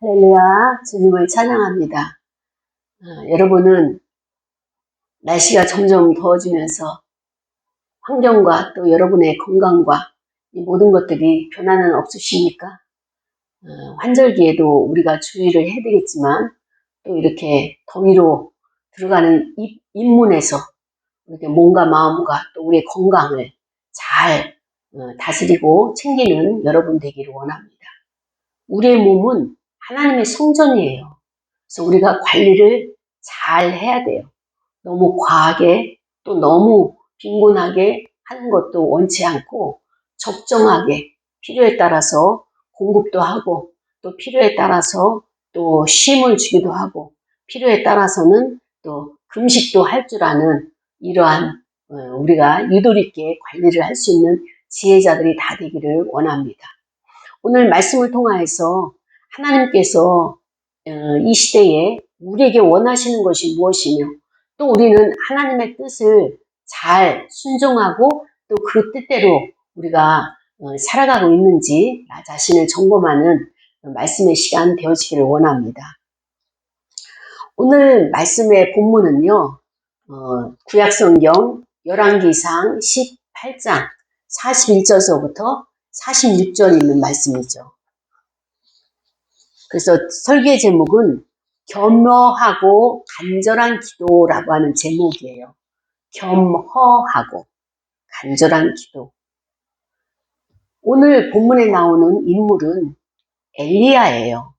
할렐루야, 주님을 찬양합니다. 여러분은 날씨가 점점 더워지면서 환경과 또 여러분의 건강과 이 모든 것들이 변화는 없으십니까? 환절기에도 우리가 주의를 해야 되겠지만 또 이렇게 더위로 들어가는 입문에서 이렇게 몸과 마음과 또 우리의 건강을 잘 다스리고 챙기는 여러분 되기를 원합니다. 우리의 몸은 하나님의 성전이에요. 그래서 우리가 관리를 잘 해야 돼요. 너무 과하게 또 너무 빈곤하게 하는 것도 원치 않고 적정하게 필요에 따라서 공급도 하고 또 필요에 따라서 또 쉼을 주기도 하고 필요에 따라서는 또 금식도 할 줄 아는 이러한 우리가 유도리 있게 관리를 할 수 있는 지혜자들이 다 되기를 원합니다. 오늘 말씀을 통하여서 하나님께서 이 시대에 우리에게 원하시는 것이 무엇이며 또 우리는 하나님의 뜻을 잘 순종하고 또 그 뜻대로 우리가 살아가고 있는지 나 자신을 점검하는 말씀의 시간 되어지기를 원합니다. 오늘 말씀의 본문은요. 구약성경 열왕기상 18장 41절서부터 46절 있는 말씀이죠. 그래서 설교의 제목은 겸허하고 간절한 기도라고 하는 제목이에요. 겸허하고 간절한 기도. 오늘 본문에 나오는 인물은 엘리야예요.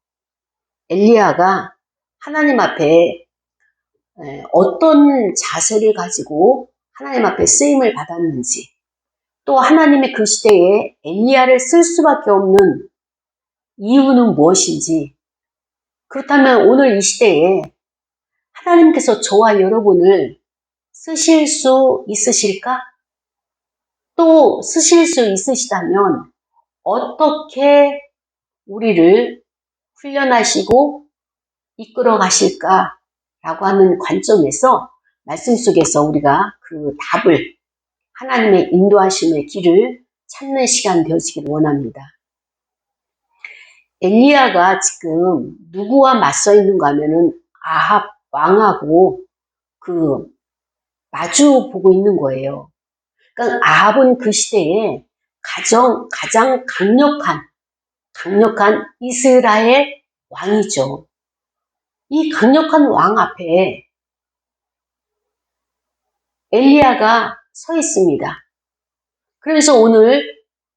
엘리야가 하나님 앞에 어떤 자세를 가지고 하나님 앞에 쓰임을 받았는지 또 하나님의 그 시대에 엘리야를 쓸 수밖에 없는 이유는 무엇인지 그렇다면 오늘 이 시대에 하나님께서 저와 여러분을 쓰실 수 있으실까? 또 쓰실 수 있으시다면 어떻게 우리를 훈련하시고 이끌어 가실까라고 하는 관점에서 말씀 속에서 우리가 그 답을 하나님의 인도하심의 길을 찾는 시간 되어지기를 원합니다. 엘리야가 지금 누구와 맞서 있는가 하면은 아합 왕하고 마주 보고 있는 거예요. 그러니까 아합은 그 시대에 가장 강력한 이스라엘 왕이죠. 이 강력한 왕 앞에 엘리야가 서 있습니다. 그래서 오늘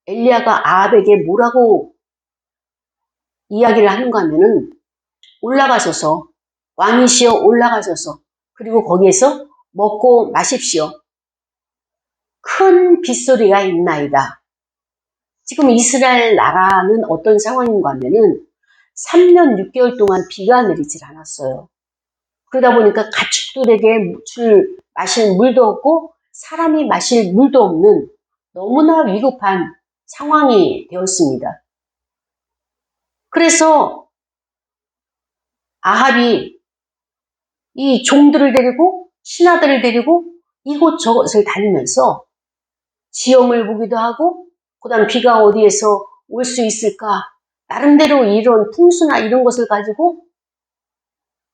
엘리야가 아합에게 뭐라고 이야기를 하는가 하면은 올라가셔서 왕이시여 올라가셔서 그리고 거기에서 먹고 마십시오. 큰 빗소리가 있나이다. 지금 이스라엘 나라는 어떤 상황인가 하면은 3년 6개월 동안 비가 내리질 않았어요. 그러다 보니까 가축들에게 마실 물도 없고 사람이 마실 물도 없는 너무나 위급한 상황이 되었습니다. 그래서 아합이 이 종들을 데리고 신하들을 데리고 이곳저곳을 다니면서 지형을 보기도 하고 그 다음 비가 어디에서 올 수 있을까 나름대로 이런 풍수나 이런 것을 가지고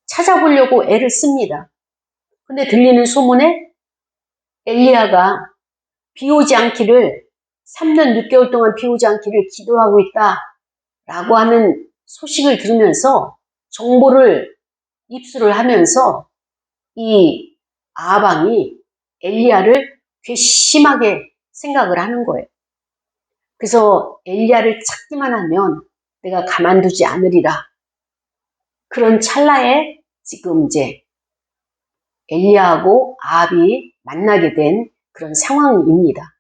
찾아보려고 애를 씁니다. 근데 들리는 소문에 엘리야가 비 오지 않기를 3년 6개월 동안 비 오지 않기를 기도하고 있다라고 하는 소식을 들으면서 정보를 입수를 하면서 이 아합왕이 엘리야를 괘씸하게 생각을 하는 거예요. 그래서 엘리야를 찾기만 하면 내가 가만두지 않으리라. 그런 찰나에 지금 이제 엘리야하고 아합이 만나게 된 그런 상황입니다.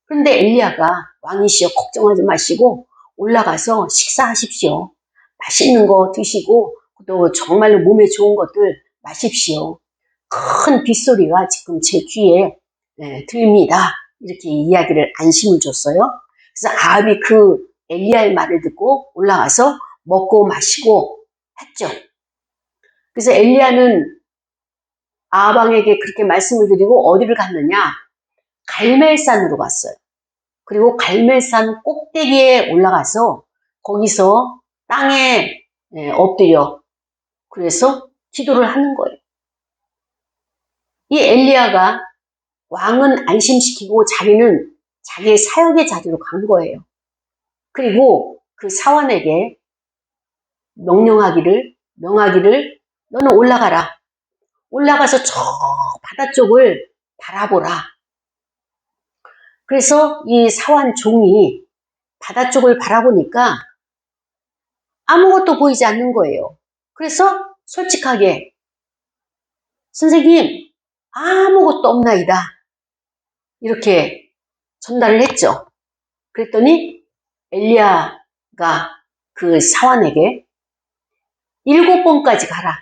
그런데 엘리야가 왕이시여 걱정하지 마시고 올라가서 식사하십시오. 맛있는 거 드시고 또 정말로 몸에 좋은 것들 마십시오. 큰 빗소리가 지금 제 귀에 들립니다. 이렇게 이야기를 안심을 줬어요. 그래서 아합이 그 엘리야의 말을 듣고 올라가서 먹고 마시고 했죠. 그래서 엘리야는 아합 왕에게 그렇게 말씀을 드리고 어디를 갔느냐? 갈멜산으로 갔어요. 그리고 갈멜산 꼭대기에 올라가서 거기서 땅에 엎드려 그래서 기도를 하는 거예요. 이 엘리야가 왕은 안심시키고 자기는 자기의 사역의 자리로 간 거예요. 그리고 그 사환에게 명하기를 너는 올라가라. 올라가서 저 바다 쪽을 바라보라. 그래서 이 사환 종이 바다 쪽을 바라보니까 아무것도 보이지 않는 거예요. 그래서 솔직하게 선생님 아무것도 없나이다. 이렇게 전달을 했죠. 그랬더니 엘리야가 그 사환에게 7번까지 가라.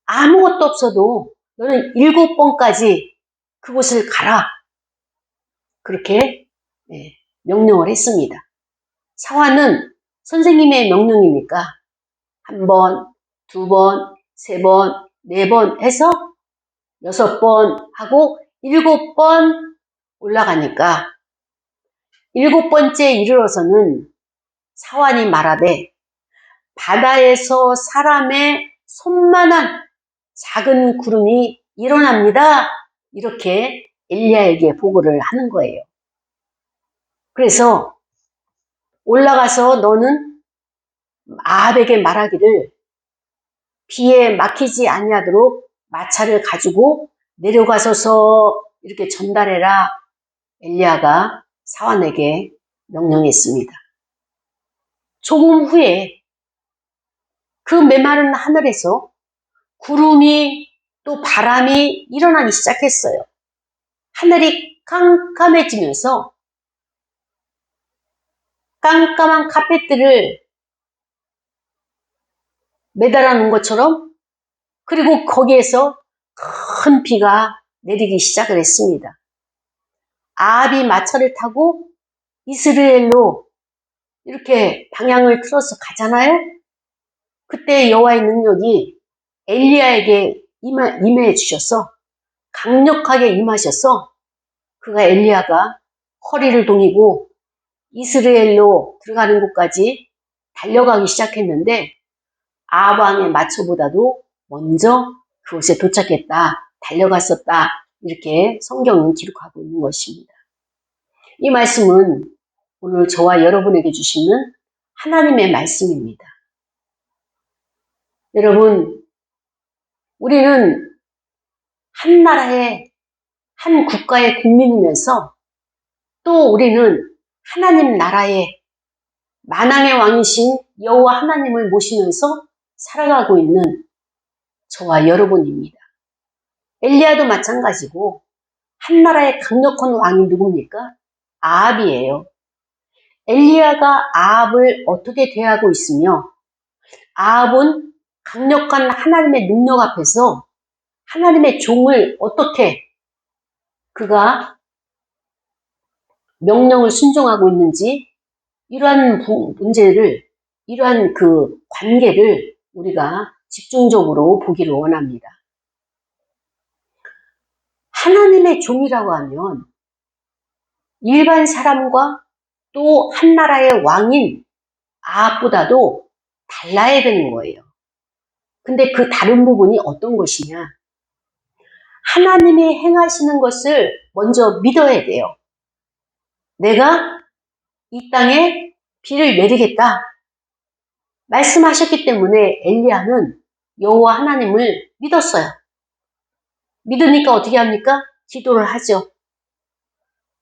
아무것도 없어도 너는 7번까지 그곳을 가라. 그렇게 명령을 했습니다. 사환은 선생님의 명령이니까 1번, 2번, 3번, 4번 해서 6번 하고 7번 올라가니까 7번째 이르러서는 사환이 말하되 바다에서 사람의 손만한 작은 구름이 일어납니다. 이렇게 엘리야에게 보고를 하는 거예요. 그래서 올라가서 너는 아합에게 말하기를 비에 막히지 아니하도록 마차를 가지고 내려가소서 이렇게 전달해라. 엘리야가 사환에게 명령했습니다. 조금 후에 그 메마른 하늘에서 구름이 또 바람이 일어나기 시작했어요. 하늘이 깜깜해지면서 깜깜한 카펫들을 매달아 놓은 것처럼 그리고 거기에서 큰 비가 내리기 시작을 했습니다. 아합이 마차를 타고 이스라엘로 이렇게 방향을 틀어서 가잖아요. 그때 여호와의 능력이 엘리야에게 임해 주셔서 강력하게 임하셔서 그가 엘리야가 허리를 동이고 이스라엘로 들어가는 곳까지 달려가기 시작했는데 아합 왕의 마차보다도 먼저 그곳에 도착했다, 달려갔었다 이렇게 성경은 기록하고 있는 것입니다. 이 말씀은 오늘 저와 여러분에게 주시는 하나님의 말씀입니다. 여러분, 우리는 한 나라의 한 국가의 국민이면서 또 우리는 하나님 나라의 만왕의 왕이신 여호와 하나님을 모시면서 살아가고 있는 저와 여러분입니다. 엘리야도 마찬가지고 한 나라의 강력한 왕이 누굽니까? 아합이에요. 엘리야가 아합을 어떻게 대하고 있으며 아합은 강력한 하나님의 능력 앞에서 하나님의 종을 어떻게 그가 명령을 순종하고 있는지 이러한 문제를 이러한 그 관계를 우리가 집중적으로 보기를 원합니다. 하나님의 종이라고 하면 일반 사람과 또 한 나라의 왕인 아합보다도 달라야 되는 거예요. 근데 그 다른 부분이 어떤 것이냐? 하나님이 행하시는 것을 먼저 믿어야 돼요. 내가 이 땅에 비를 내리겠다 말씀하셨기 때문에 엘리야는 여호와 하나님을 믿었어요. 믿으니까 어떻게 합니까? 기도를 하죠.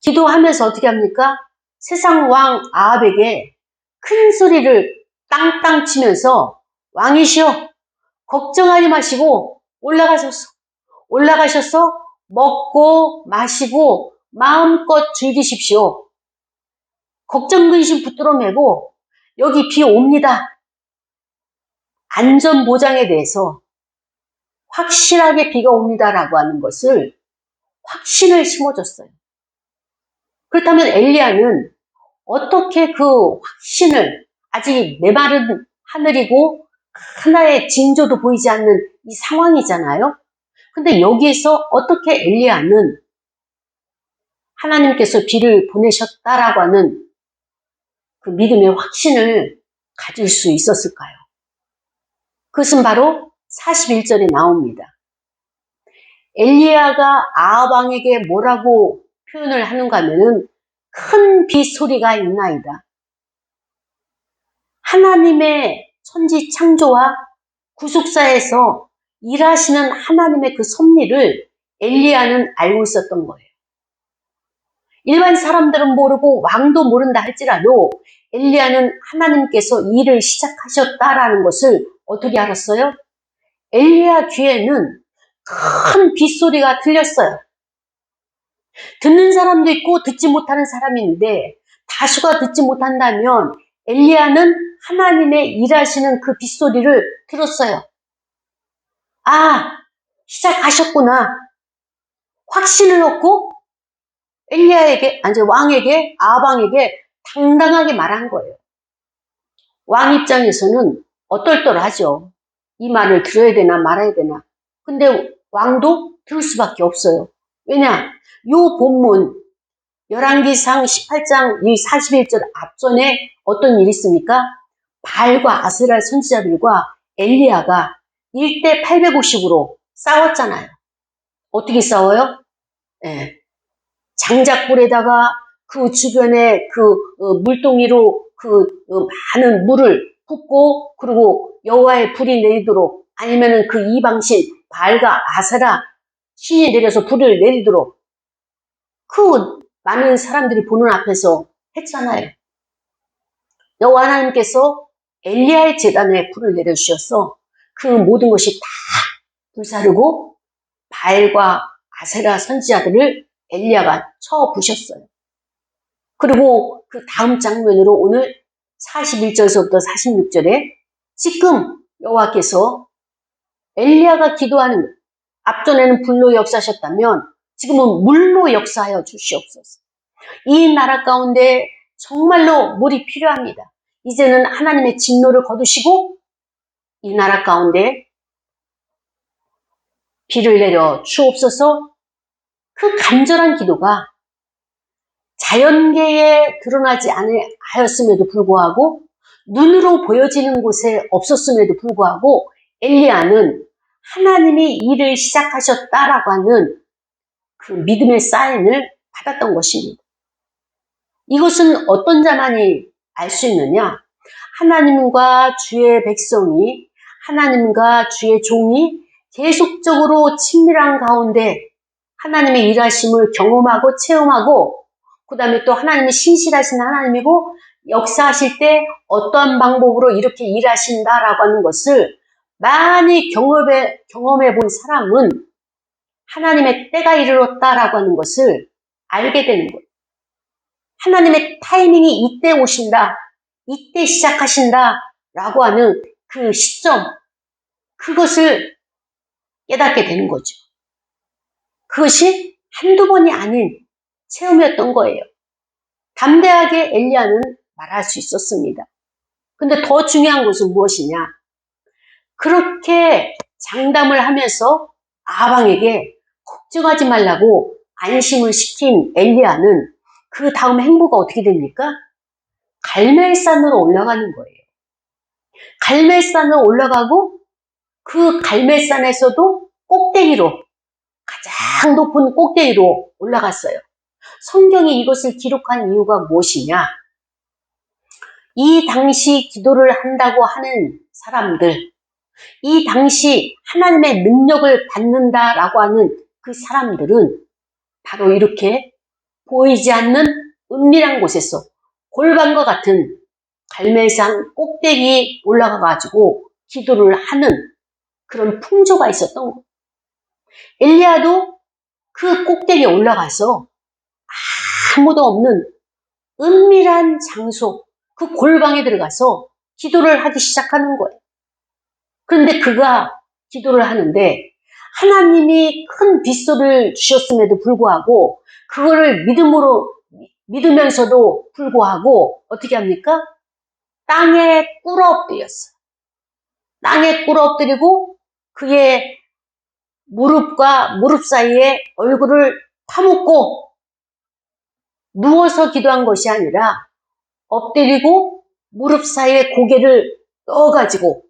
기도하면서 어떻게 합니까? 세상 왕 아합에게 큰 소리를 땅땅 치면서 왕이시여 걱정하지 마시고 올라가셔서 먹고 마시고 마음껏 즐기십시오. 걱정 근심 붙들어 매고 여기 비 옵니다. 안전 보장에 대해서 확실하게 비가 옵니다라고 하는 것을 확신을 심어줬어요. 그렇다면 엘리야는 어떻게 그 확신을 아직 메마른 하늘이고 하나의 징조도 보이지 않는 이 상황이잖아요. 근데 여기에서 어떻게 엘리야는 하나님께서 비를 보내셨다라고 하는 그 믿음의 확신을 가질 수 있었을까요? 그것은 바로 41절에 나옵니다. 엘리야가 아합 왕에게 뭐라고 표현을 하는가 하면은 큰 빗소리가 있나이다. 하나님의 천지 창조와 구속사에서 일하시는 하나님의 그 섭리를 엘리야는 알고 있었던 거예요. 일반 사람들은 모르고 왕도 모른다 할지라도 엘리야는 하나님께서 일을 시작하셨다라는 것을 어떻게 알았어요? 엘리야 귀에는 큰 빗소리가 들렸어요. 듣는 사람도 있고 듣지 못하는 사람이 있는데 다수가 듣지 못한다면 엘리야는 하나님의 일하시는 그 빗소리를 들었어요. 아, 시작하셨구나. 확신을 얻고 엘리야에게, 아니 왕에게, 아합왕에게 당당하게 말한 거예요. 왕 입장에서는 어떨떨하죠. 이 말을 들어야 되나 말아야 되나. 근데 왕도 들을 수밖에 없어요. 왜냐? 요 본문 열왕기상 18장 41절 앞전에 어떤 일이 있습니까? 바알과 아세라 선지자들과 엘리야가 1대 850으로 싸웠잖아요. 어떻게 싸워요? 네. 장작불에다가 그 주변에 그 물동이로 그 많은 물을 붓고 그리고 여호와의 불이 내리도록 아니면은 그 이방신 바알과 아세라 신이 내려서 불을 내리도록 그 많은 사람들이 보는 앞에서 했잖아요. 여호와 하나님께서 엘리야의 제단에 불을 내려주셔서 그 모든 것이 다 불사르고 바알과 아세라 선지자들을 엘리야가 쳐 부셨어요. 그리고 그 다음 장면으로 오늘 41절에서부터 46절에 지금 여호와께서 엘리야가 기도하는 앞전에는 불로 역사하셨다면 지금은 물로 역사하여 주시옵소서. 이 나라 가운데 정말로 물이 필요합니다. 이제는 하나님의 진노를 거두시고 이 나라 가운데 비를 내려 주옵소서. 그 간절한 기도가 자연계에 드러나지 않았음에도 불구하고 눈으로 보여지는 곳에 없었음에도 불구하고 엘리야는 하나님이 일을 시작하셨다라고 하는 그 믿음의 사인을 받았던 것입니다. 이것은 어떤 자만이 알 수 있느냐? 하나님과 주의 백성이, 하나님과 주의 종이 계속적으로 친밀한 가운데 하나님의 일하심을 경험하고 체험하고 그 다음에 또 하나님이 신실하신 하나님이고 역사하실 때 어떠한 방법으로 이렇게 일하신다라고 하는 것을 많이 경험해 본 사람은 하나님의 때가 이르렀다라고 하는 것을 알게 되는 거예요. 하나님의 타이밍이 이때 오신다, 이때 시작하신다라고 하는 그 시점, 그것을 깨닫게 되는 거죠. 그것이 한두 번이 아닌 체험이었던 거예요. 담대하게 엘리야는 말할 수 있었습니다. 근데 더 중요한 것은 무엇이냐? 그렇게 장담을 하면서 아합왕에게 걱정하지 말라고 안심을 시킨 엘리야는 그 다음 행보가 어떻게 됩니까? 갈멜산으로 올라가는 거예요. 갈멜산으로 올라가고 그 갈멜산에서도 꼭대기로 가장 높은 꼭대기로 올라갔어요. 성경이 이것을 기록한 이유가 무엇이냐? 이 당시 기도를 한다고 하는 사람들, 이 당시 하나님의 능력을 받는다라고 하는 그 사람들은 바로 이렇게 보이지 않는 은밀한 곳에서 골반과 같은 갈멜산 꼭대기 올라가가지고 기도를 하는 그런 풍조가 있었던 거예요. 엘리야도 그 꼭대기에 올라가서 아무도 없는 은밀한 장소, 그 골방에 들어가서 기도를 하기 시작하는 거예요. 그런데 그가 기도를 하는데 하나님이 큰 빗소리를 주셨음에도 불구하고 그거를 믿으면서도 불구하고 어떻게 합니까? 땅에 꿇어 엎드렸어요. 땅에 꿇어 엎드리고 그의 무릎과 무릎 사이에 얼굴을 파묻고 누워서 기도한 것이 아니라 엎드리고 무릎 사이에 고개를 넣어가지고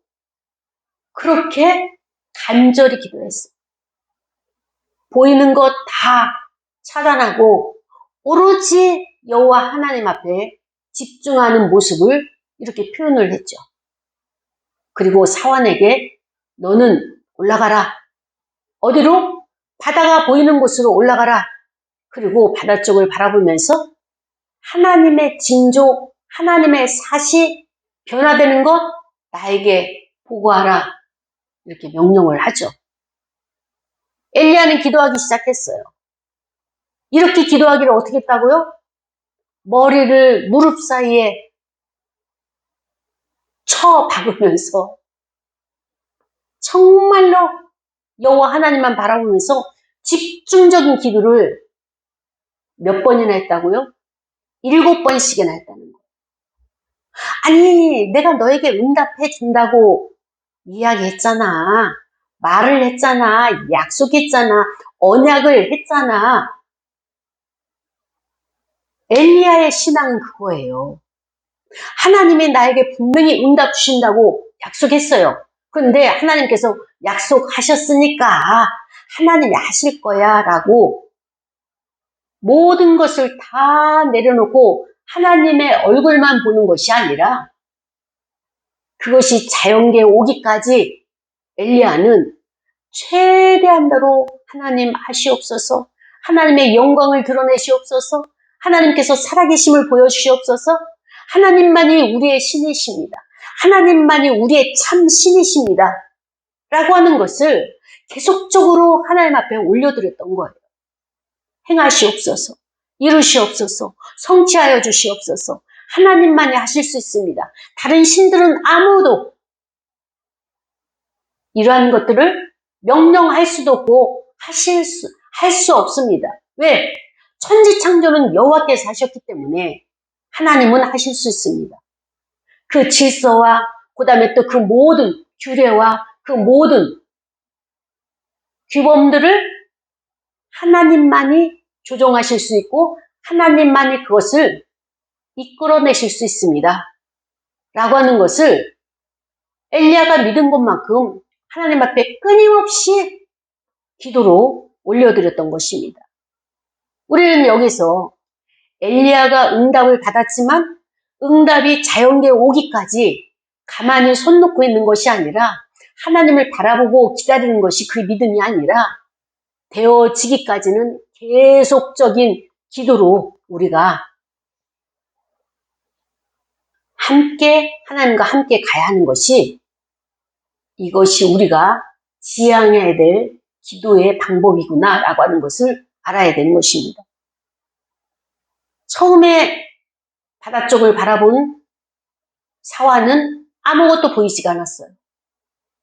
그렇게 간절히 기도했어요. 보이는 것 다 차단하고 오로지 여호와 하나님 앞에 집중하는 모습을 이렇게 표현을 했죠. 그리고 사환에게 너는 올라가라. 어디로? 바다가 보이는 곳으로 올라가라. 그리고 바다 쪽을 바라보면서 하나님의 징조, 하나님의 사시 변화되는 것 나에게 보고하라. 이렇게 명령을 하죠. 엘리야는 기도하기 시작했어요. 이렇게 기도하기를 어떻게 했다고요? 머리를 무릎 사이에 쳐 박으면서 정말로 여호와 하나님만 바라보면서 집중적인 기도를 몇 번이나 했다고요? 7번씩이나 했다는 거예요. 아니, 내가 너에게 응답해 준다고 이야기했잖아. 말을 했잖아. 약속했잖아. 언약을 했잖아. 엘리야의 신앙은 그거예요. 하나님이 나에게 분명히 응답 주신다고 약속했어요. 그런데 하나님께서 약속하셨으니까 하나님이 하실 거야 라고 모든 것을 다 내려놓고 하나님의 얼굴만 보는 것이 아니라 그것이 자연계에 오기까지 엘리야는 최대한대로 하나님 하시옵소서, 하나님의 영광을 드러내시옵소서, 하나님께서 살아계심을 보여주시옵소서, 하나님만이 우리의 신이십니다. 하나님만이 우리의 참 신이십니다. 라고 하는 것을 계속적으로 하나님 앞에 올려드렸던 거예요. 행하시옵소서, 이루시옵소서, 성취하여 주시옵소서, 하나님만이 하실 수 있습니다. 다른 신들은 아무도 이러한 것들을 명령할 수도 없고 할 수 없습니다. 왜? 천지창조는 여호와께서 하셨기 때문에 하나님은 하실 수 있습니다. 그 질서와 그 다음에 또 그 모든 규례와 그 모든 규범들을 하나님만이 조정하실 수 있고 하나님만이 그것을 이끌어내실 수 있습니다. 라고 하는 것을 엘리야가 믿은 것만큼 하나님 앞에 끊임없이 기도로 올려드렸던 것입니다. 우리는 여기서 엘리야가 응답을 받았지만 응답이 자연계에 오기까지 가만히 손 놓고 있는 것이 아니라 하나님을 바라보고 기다리는 것이 그 믿음이 아니라 되어지기까지는 계속적인 기도로 우리가 함께 하나님과 함께 가야 하는 것이 이것이 우리가 지향해야 될 기도의 방법이구나 라고 하는 것을 알아야 되는 것입니다. 처음에 바다 쪽을 바라본 사환은 아무것도 보이지가 않았어요.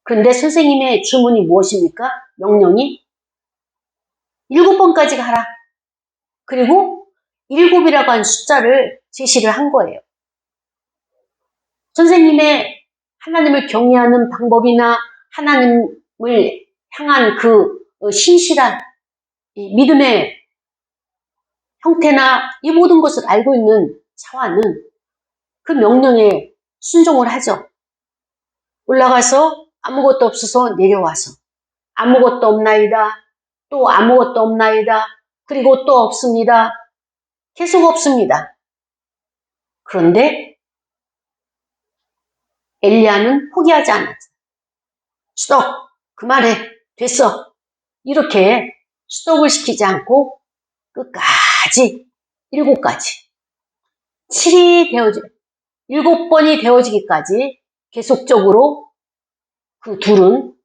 그런데 선생님의 주문이 무엇입니까? 명령이 7번까지 가라. 그리고 7이라고 한 숫자를 제시를 한 거예요. 선생님의 하나님을 경외하는 방법이나 하나님을 향한 그 신실한 믿음의 형태나 이 모든 것을 알고 있는 사환은 그 명령에 순종을 하죠. 올라가서 아무것도 없어서 내려와서 아무것도 없나이다. 또 아무것도 없나이다. 그리고 또 없습니다. 계속 없습니다. 그런데 엘리야는 포기하지 않았어요. 스톱! 그만해! 됐어! 이렇게 스톱을 시키지 않고 끝까지 7가지 7이 되어지 7번이 되어지기까지 계속적으로 그 둘은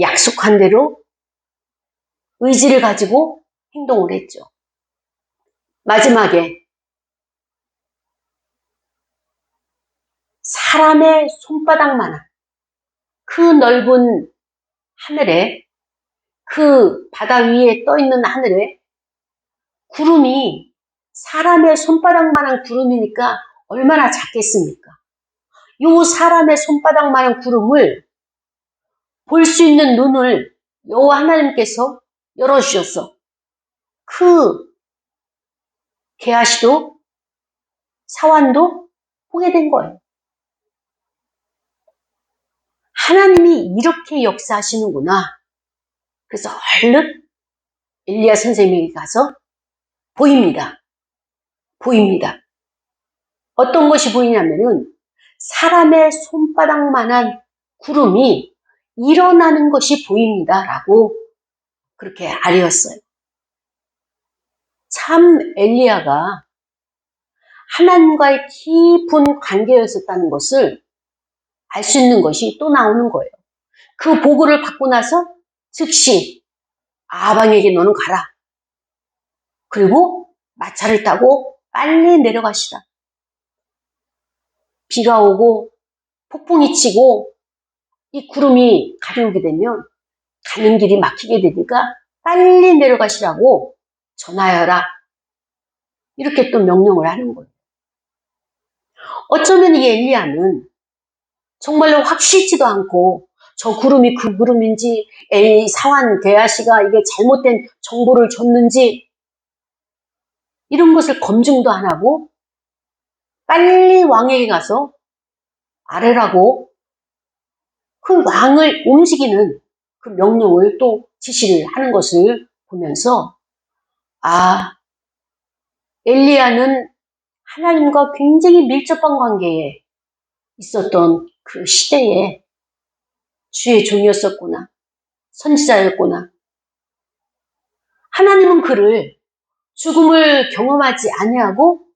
약속한 대로 의지를 가지고 행동을 했죠. 마지막에 사람의 손바닥만한 그 넓은 하늘에 그 바다 위에 떠 있는 하늘에 구름이 사람의 손바닥만한 구름이니까 얼마나 작겠습니까? 요 사람의 손바닥만한 구름을 볼 수 있는 눈을 여호와 하나님께서 열어주셨어. 그 게하시도 사환도 보게 된 거예요. 하나님이 이렇게 역사하시는구나. 그래서 얼른 엘리야 선생님에게 가서 보입니다. 어떤 것이 보이냐면은 사람의 손바닥만한 구름이 일어나는 것이 보입니다. 라고 그렇게 알렸어요. 참 엘리야가 하나님과의 깊은 관계였었다는 것을 알 수 있는 것이 또 나오는 거예요. 그 보고를 받고 나서 즉시 아방에게 너는 가라. 그리고 마차를 타고 빨리 내려가시라. 비가 오고 폭풍이 치고 이 구름이 가려오게 되면 가는 길이 막히게 되니까 빨리 내려가시라고 전하여라. 이렇게 또 명령을 하는 거예요. 어쩌면 이 엘리야는 정말로 확실치도 않고 저 구름이 그 구름인지 사환 게하시가 이게 잘못된 정보를 줬는지 이런 것을 검증도 안 하고 빨리 왕에게 가서 아뢰라고 그 왕을 움직이는 그 명령을 또 지시를 하는 것을 보면서 엘리야는 하나님과 굉장히 밀접한 관계에 있었던 그 시대에 주의 종이었었구나. 선지자였구나. 하나님은 그를 죽음을 경험하지 아니하고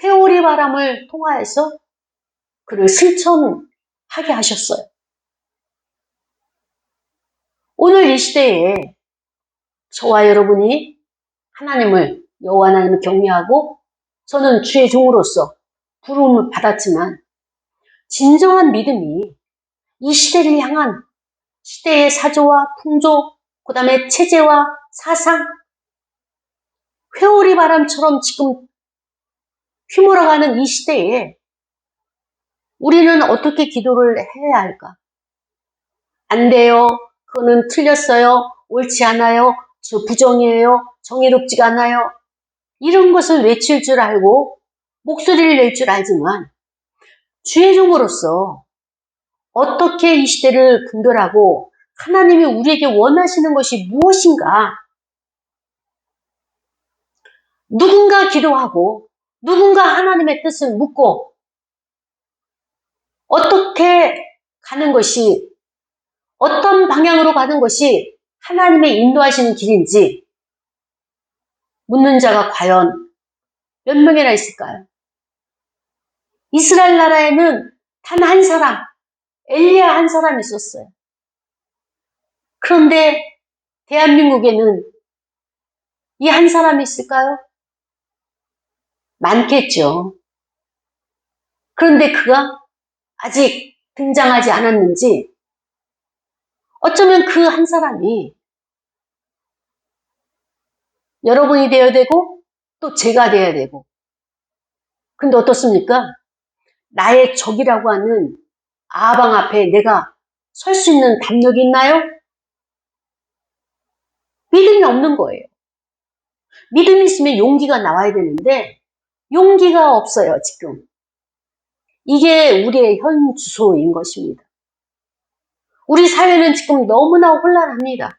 회오리 바람을 통하여서 그를 승천하게 하셨어요. 오늘 이 시대에 저와 여러분이 하나님을 여호와 하나님을 경외하고 저는 주의 종으로서 부름을 받았지만 진정한 믿음이 이 시대를 향한 시대의 사조와 풍조, 그 다음에 체제와 사상, 회오리 바람처럼 지금 휘몰아가는 이 시대에 우리는 어떻게 기도를 해야 할까? 안 돼요. 그거는 틀렸어요. 옳지 않아요. 저 부정이에요. 정의롭지가 않아요. 이런 것을 외칠 줄 알고 목소리를 낼 줄 알지만 주의 종으로서 어떻게 이 시대를 분별하고 하나님이 우리에게 원하시는 것이 무엇인가? 누군가 기도하고 누군가 하나님의 뜻을 묻고 어떻게 가는 것이 어떤 방향으로 가는 것이 하나님의 인도하시는 길인지 묻는 자가 과연 몇 명이나 있을까요? 이스라엘 나라에는 단 한 사람, 엘리야 한 사람이 있었어요. 그런데 대한민국에는 이 한 사람이 있을까요? 많겠죠. 그런데 그가 아직 등장하지 않았는지 어쩌면 그 한 사람이 여러분이 되어야 되고 또 제가 되어야 되고 근데 어떻습니까? 나의 적이라고 하는 아방 앞에 내가 설 수 있는 담력이 있나요? 믿음이 없는 거예요. 믿음이 있으면 용기가 나와야 되는데 용기가 없어요, 지금. 이게 우리의 현 주소인 것입니다. 우리 사회는 지금 너무나 혼란합니다.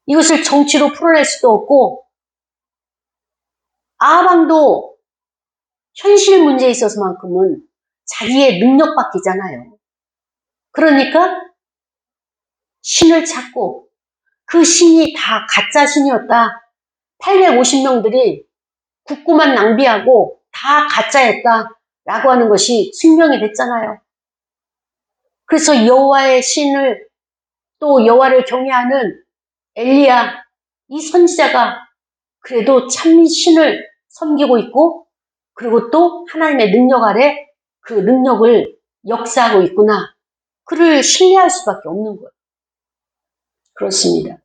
이것을 정치로 풀어낼 수도 없고 아방도 현실 문제에 있어서만큼은 자기의 능력밖이잖아요. 그러니까 신을 찾고 그 신이 다 가짜 신이었다. 850명들이 국구만 낭비하고 다 가짜였다. 라고 하는 것이 증명이 됐잖아요. 그래서 여호와의 신을 또 여호와를 경외하는 엘리야, 이 선지자가 그래도 참 신을 섬기고 있고 그리고 또 하나님의 능력 아래 그 능력을 역사하고 있구나. 그를 신뢰할 수밖에 없는 거예요. 그렇습니다.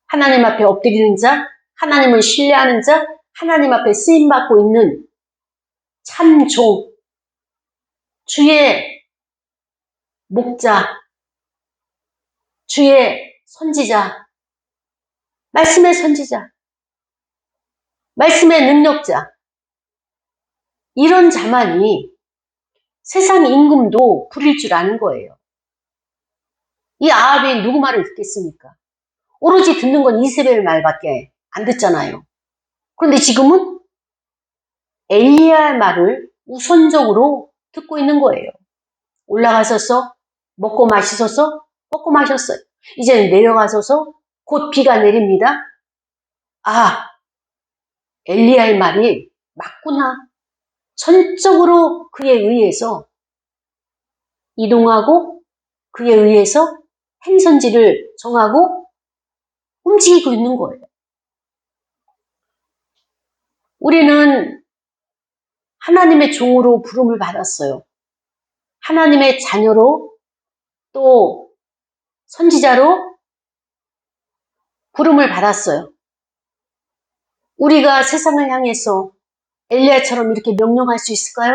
하나님 앞에 엎드리는 자, 하나님을 신뢰하는 자, 하나님 앞에 쓰임받고 있는 참 종, 주의 목자, 주의 선지자, 말씀의 선지자, 말씀의 능력자, 이런 자만이 세상 임금도 부릴 줄 아는 거예요. 이 아합이 누구 말을 듣겠습니까? 오로지 듣는 건 이세벨 말밖에 안 듣잖아요. 그런데 지금은 엘리야의 말을 우선적으로 듣고 있는 거예요. 올라가서서 먹고 마시소서 먹고 마셨어요. 이제는 내려가서서 곧 비가 내립니다. 아, 엘리야의 말이 맞구나. 전적으로 그에 의해서 이동하고 그에 의해서 행선지를 정하고 움직이고 있는 거예요. 우리는 하나님의 종으로 부름을 받았어요. 하나님의 자녀로 또 선지자로 부름을 받았어요. 우리가 세상을 향해서 엘리야처럼 이렇게 명령할 수 있을까요?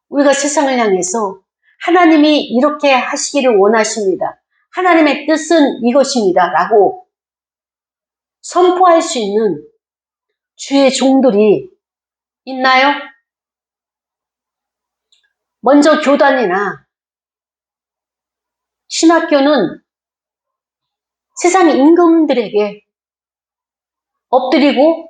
우리가 세상을 향해서 하나님이 이렇게 하시기를 원하십니다. 하나님의 뜻은 이것입니다. 라고 선포할 수 있는 주의 종들이 있나요? 먼저 교단이나 신학교는 세상 임금들에게 엎드리고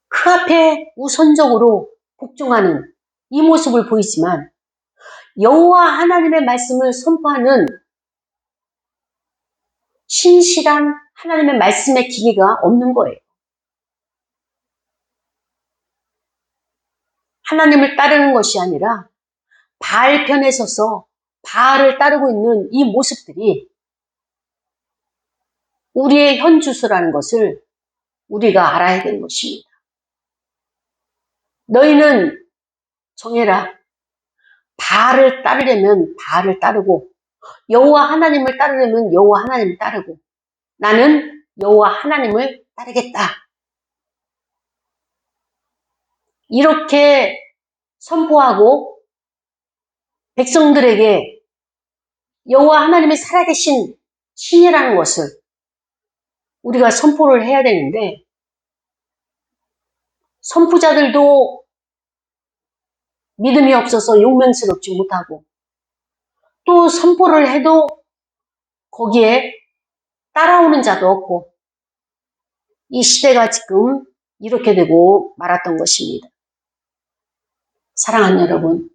그 앞에 우선적으로 복종하는 이 모습을 보이지만 여호와 하나님의 말씀을 선포하는 신실한 하나님의 말씀의 기계가 없는 거예요. 하나님을 따르는 것이 아니라 바알 편에 서서 바알을 따르고 있는 이 모습들이 우리의 현 주소라는 것을 우리가 알아야 되는 것입니다. 너희는 정해라. 바알을 따르려면 바알을 따르고 여호와 하나님을 따르려면 여호와 하나님을 따르고 나는 여호와 하나님을 따르겠다. 이렇게 선포하고 백성들에게 여호와 하나님이 살아계신 신이라는 것을 우리가 선포를 해야 되는데 선포자들도 믿음이 없어서 용맹스럽지 못하고 또 선포를 해도 거기에 따라오는 자도 없고 이 시대가 지금 이렇게 되고 말았던 것입니다. 사랑하는 여러분,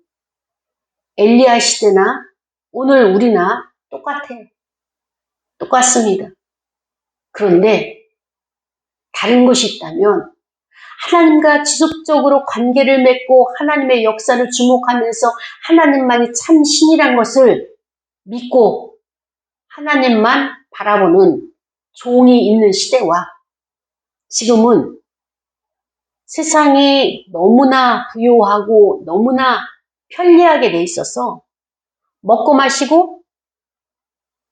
엘리야 시대나 오늘 우리나 똑같아요. 똑같습니다. 그런데 다른 것이 있다면 하나님과 지속적으로 관계를 맺고 하나님의 역사를 주목하면서 하나님만이 참 신이란 것을 믿고 하나님만 바라보는 종이 있는 시대와 지금은 세상이 너무나 부요하고 너무나 편리하게 돼 있어서 먹고 마시고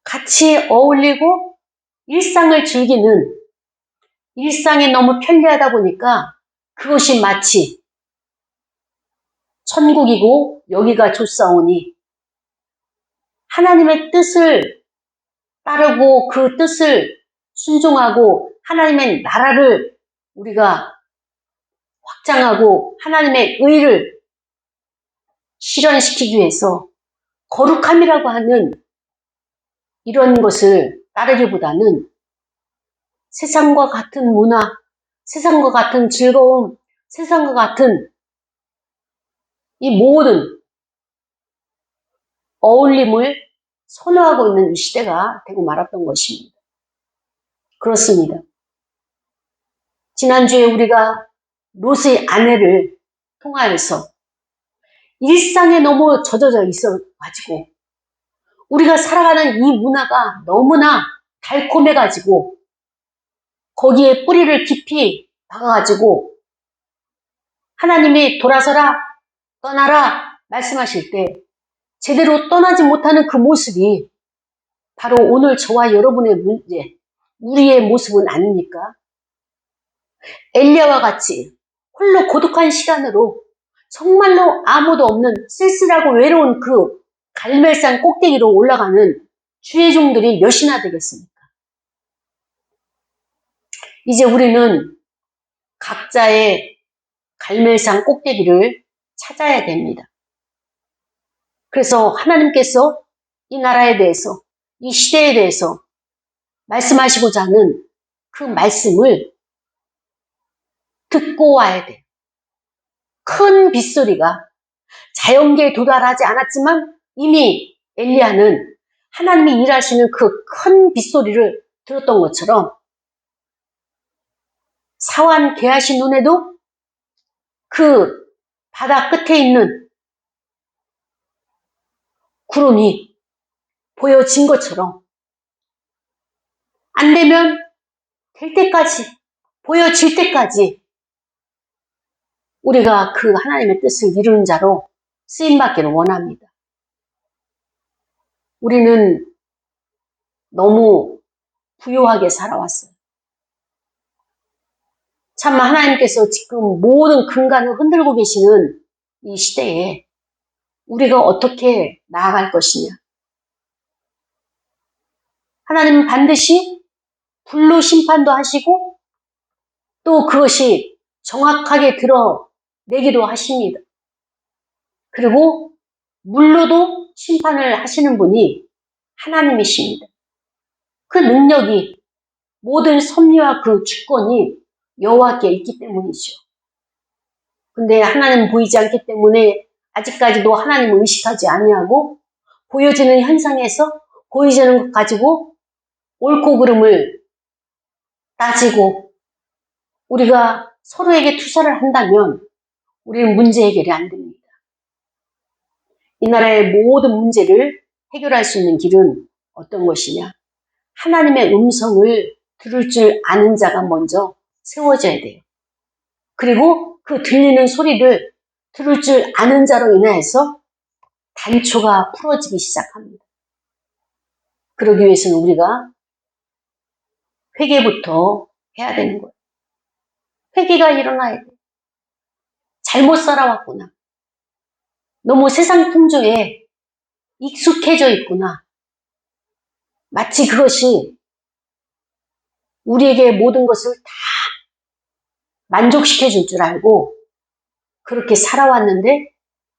같이 어울리고 일상을 즐기는 일상이 너무 편리하다 보니까 그것이 마치 천국이고 여기가 좋사오니 하나님의 뜻을 따르고 그 뜻을 순종하고 하나님의 나라를 우리가 확장하고 하나님의 의를 실현시키기 위해서 거룩함이라고 하는 이런 것을 따르기보다는 세상과 같은 문화, 세상과 같은 즐거움, 세상과 같은 이 모든 어울림을 선호하고 있는 이 시대가 되고 말았던 것입니다. 그렇습니다. 지난주에 우리가 롯의 아내를 통하여서 일상에 너무 젖어져 있어가지고 우리가 살아가는 이 문화가 너무나 달콤해가지고 거기에 뿌리를 깊이 박아가지고 하나님이 돌아서라, 떠나라 말씀하실 때 제대로 떠나지 못하는 그 모습이 바로 오늘 저와 여러분의 문제, 우리의 모습은 아닙니까? 엘리야와 같이 홀로 고독한 시간으로 정말로 아무도 없는 쓸쓸하고 외로운 그 갈멜산 꼭대기로 올라가는 주의 종들이 몇이나 되겠습니까? 이제 우리는 각자의 갈멜산 꼭대기를 찾아야 됩니다. 그래서 하나님께서 이 나라에 대해서, 이 시대에 대해서 말씀하시고자 하는 그 말씀을 듣고 와야 돼요. 큰 빗소리가 자연계에 도달하지 않았지만 이미 엘리야는 하나님이 일하시는 그 큰 빗소리를 들었던 것처럼 사완 게하시 눈에도 그 바다 끝에 있는 구름이 보여진 것처럼 안 되면 될 때까지, 보여질 때까지 우리가 그 하나님의 뜻을 이루는 자로 쓰임받기를 원합니다. 우리는 너무 부유하게 살아왔어요. 참 하나님께서 지금 모든 근간을 흔들고 계시는 이 시대에 우리가 어떻게 나아갈 것이냐. 하나님은 반드시 불로 심판도 하시고 또 그것이 정확하게 드러내기도 하십니다. 그리고 물로도 심판을 하시는 분이 하나님이십니다. 그 능력이 모든 섭리와 그 주권이 여호와께 있기 때문이죠. 근데 하나님은 보이지 않기 때문에 아직까지도 하나님을 의식하지 아니하고 보여지는 현상에서 보이지는 것 가지고 옳고 그름을 따지고 우리가 서로에게 투사를 한다면 우리는 문제 해결이 안 됩니다. 이 나라의 모든 문제를 해결할 수 있는 길은 어떤 것이냐? 하나님의 음성을 들을 줄 아는 자가 먼저 세워져야 돼요. 그리고 그 들리는 소리를 들을 줄 아는 자로 인해서 단초가 풀어지기 시작합니다. 그러기 위해서는 우리가 회개부터 해야 되는 거예요. 회개가 일어나야 돼요. 잘못 살아왔구나. 너무 세상 풍조에 익숙해져 있구나. 마치 그것이 우리에게 모든 것을 다 만족시켜 줄 줄 알고 그렇게 살아왔는데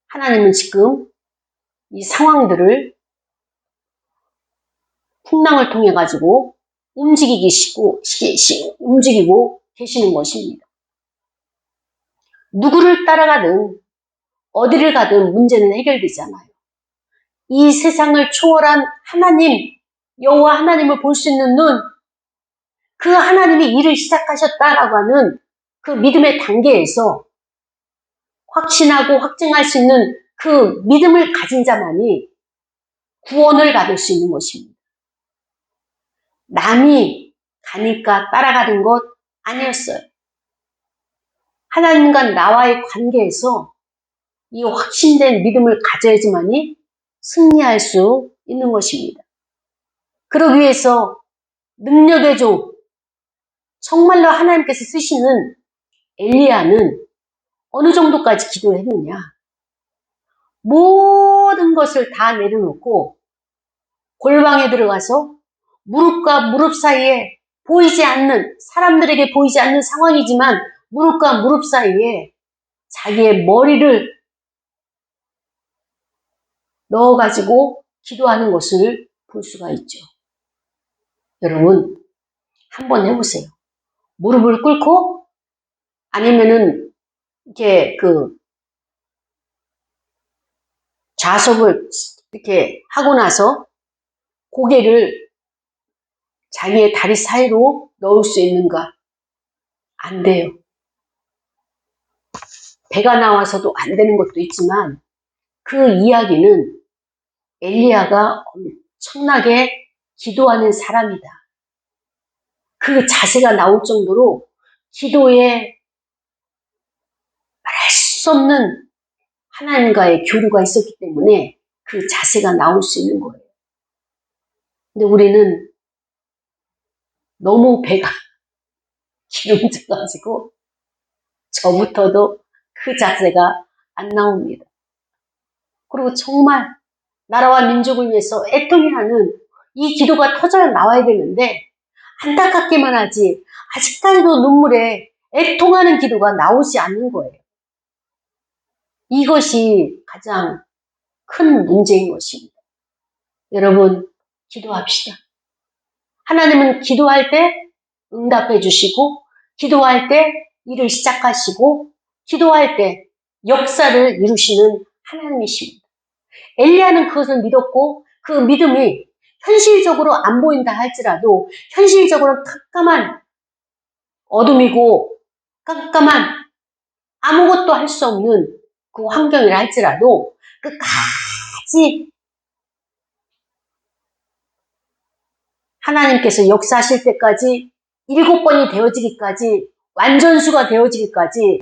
하나님은 지금 이 상황들을 풍랑을 통해 가지고 움직이고 계시는 것입니다. 누구를 따라가든 어디를 가든 문제는 해결되잖아요. 이 세상을 초월한 하나님, 여호와 하나님을 볼 수 있는 눈, 그 하나님이 일을 시작하셨다라고 하는 그 믿음의 단계에서 확신하고 확증할 수 있는 그 믿음을 가진 자만이 구원을 받을 수 있는 것입니다. 남이 가니까 따라가는 것 아니었어요. 하나님과 나와의 관계에서 이 확신된 믿음을 가져야지만이 승리할 수 있는 것입니다. 그러기 위해서 능력의 종, 정말로 하나님께서 쓰시는 엘리야는 어느 정도까지 기도를 했느냐. 모든 것을 다 내려놓고 골방에 들어가서 무릎과 무릎 사이에 보이지 않는, 사람들에게 보이지 않는 상황이지만 무릎과 무릎 사이에 자기의 머리를 넣어가지고 기도하는 것을 볼 수가 있죠. 여러분, 한번 해보세요. 무릎을 꿇고 아니면은 이렇게 좌석을 이렇게 하고 나서 고개를 자기의 다리 사이로 넣을 수 있는가? 안 돼요. 배가 나와서도 안 되는 것도 있지만 그 이야기는 엘리야가 엄청나게 기도하는 사람이다. 그 자세가 나올 정도로 기도에 말할 수 없는 하나님과의 교류가 있었기 때문에 그 자세가 나올 수 있는 거예요. 근데 우리는 너무 배가 기름져가지고 저부터도 그 자세가 안 나옵니다. 그리고 정말 나라와 민족을 위해서 애통이라는 이 기도가 터져 나와야 되는데 안타깝게만 하지 아직까지도 눈물에 애통하는 기도가 나오지 않는 거예요. 이것이 가장 큰 문제인 것입니다. 여러분, 기도합시다. 하나님은 기도할 때 응답해 주시고, 기도할 때 일을 시작하시고, 기도할 때 역사를 이루시는 하나님이십니다. 엘리야는 그것을 믿었고, 그 믿음이 현실적으로 안 보인다 할지라도, 현실적으로 깜깜한 어둠이고 깜깜한 아무것도 할 수 없는 그 환경이라 할지라도 끝까지 하나님께서 역사하실 때까지 7번이 되어지기까지, 완전수가 되어지기까지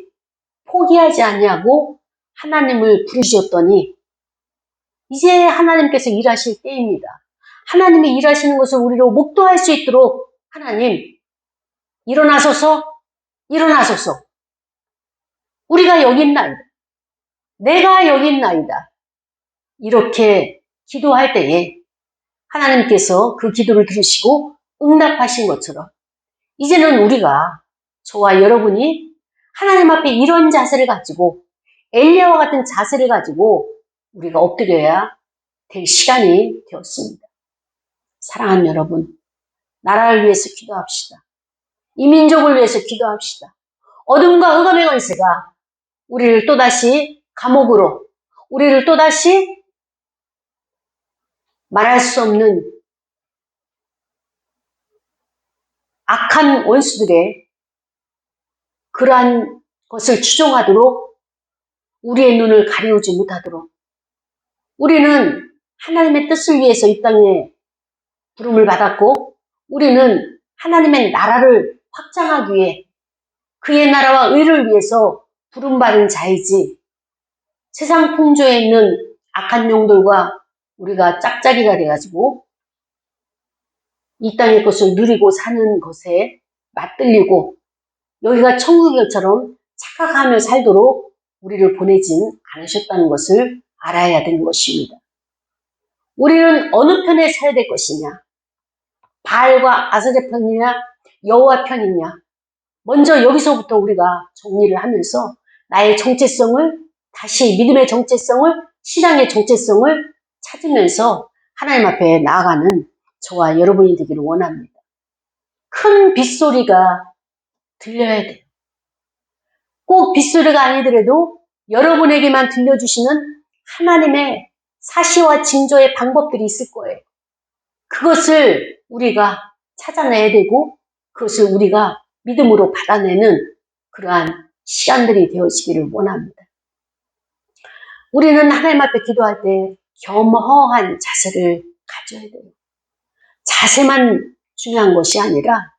포기하지 아니하고 하나님을 부르셨더니 이제 하나님께서 일하실 때입니다. 하나님이 일하시는 것을 우리로 목도할 수 있도록 하나님 일어나소서, 일어나소서. 우리가 여기 있나이다. 내가 여기 있나이다. 이렇게 기도할 때에 하나님께서 그 기도를 들으시고 응답하신 것처럼 이제는 우리가, 저와 여러분이 하나님 앞에 이런 자세를 가지고, 엘리야와 같은 자세를 가지고 우리가 엎드려야 될 시간이 되었습니다. 사랑하는 여러분, 나라를 위해서 기도합시다. 이 민족을 위해서 기도합시다. 어둠과 흑암의 권세가 우리를 또다시 감옥으로, 우리를 또다시 말할 수 없는 악한 원수들의 그러한 것을 추종하도록 우리의 눈을 가리우지 못하도록, 우리는 하나님의 뜻을 위해서 이 땅에 부름을 받았고, 우리는 하나님의 나라를 확장하기 위해 그의 나라와 의를 위해서 부름받은 자이지, 세상 풍조에 있는 악한 영들과 우리가 짝짝이가 돼가지고 이 땅의 것을 누리고 사는 것에 맞들리고 여기가 천국처럼 착각하며 살도록 우리를 보내진 않으셨다는 것을 알아야 되는 것입니다. 우리는 어느 편에 서야 될 것이냐? 바알과 아스라 편이냐? 여호와 편이냐? 먼저 여기서부터 우리가 정리를 하면서 나의 정체성을, 다시 믿음의 정체성을, 신앙의 정체성을 찾으면서 하나님 앞에 나아가는 저와 여러분이 되기를 원합니다. 큰 빗소리가 들려야 돼요. 꼭 빗소리가 아니더라도 여러분에게만 들려주시는 하나님의 사시와 징조의 방법들이 있을 거예요. 그것을 우리가 찾아내야 되고, 그것을 우리가 믿음으로 받아내는 그러한 시간들이 되어지기를 원합니다. 우리는 하나님 앞에 기도할 때 겸허한 자세를 가져야 돼요. 자세만 중요한 것이 아니라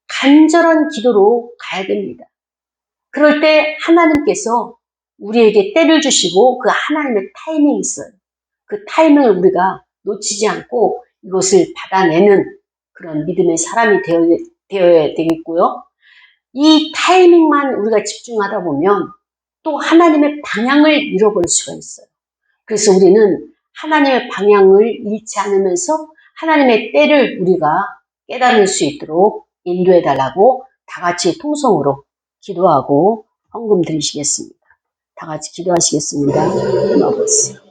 간절한 기도로 가야 됩니다. 그럴 때 하나님께서 우리에게 때를 주시고 그 하나님의 타이밍이 있어요. 그 타이밍을 우리가 놓치지 않고 이것을 받아내는 그런 믿음의 사람이 되어야 되겠고요. 이 타이밍만 우리가 집중하다 보면 또 하나님의 방향을 잃어버릴 수가 있어요. 그래서 우리는 하나님의 방향을 잃지 않으면서 하나님의 때를 우리가 깨달을 수 있도록 인도해 달라고 다 같이 통성으로 기도하고 헌금 드리시겠습니다. 다 같이 기도하시겠습니다. 기도하고 있어요.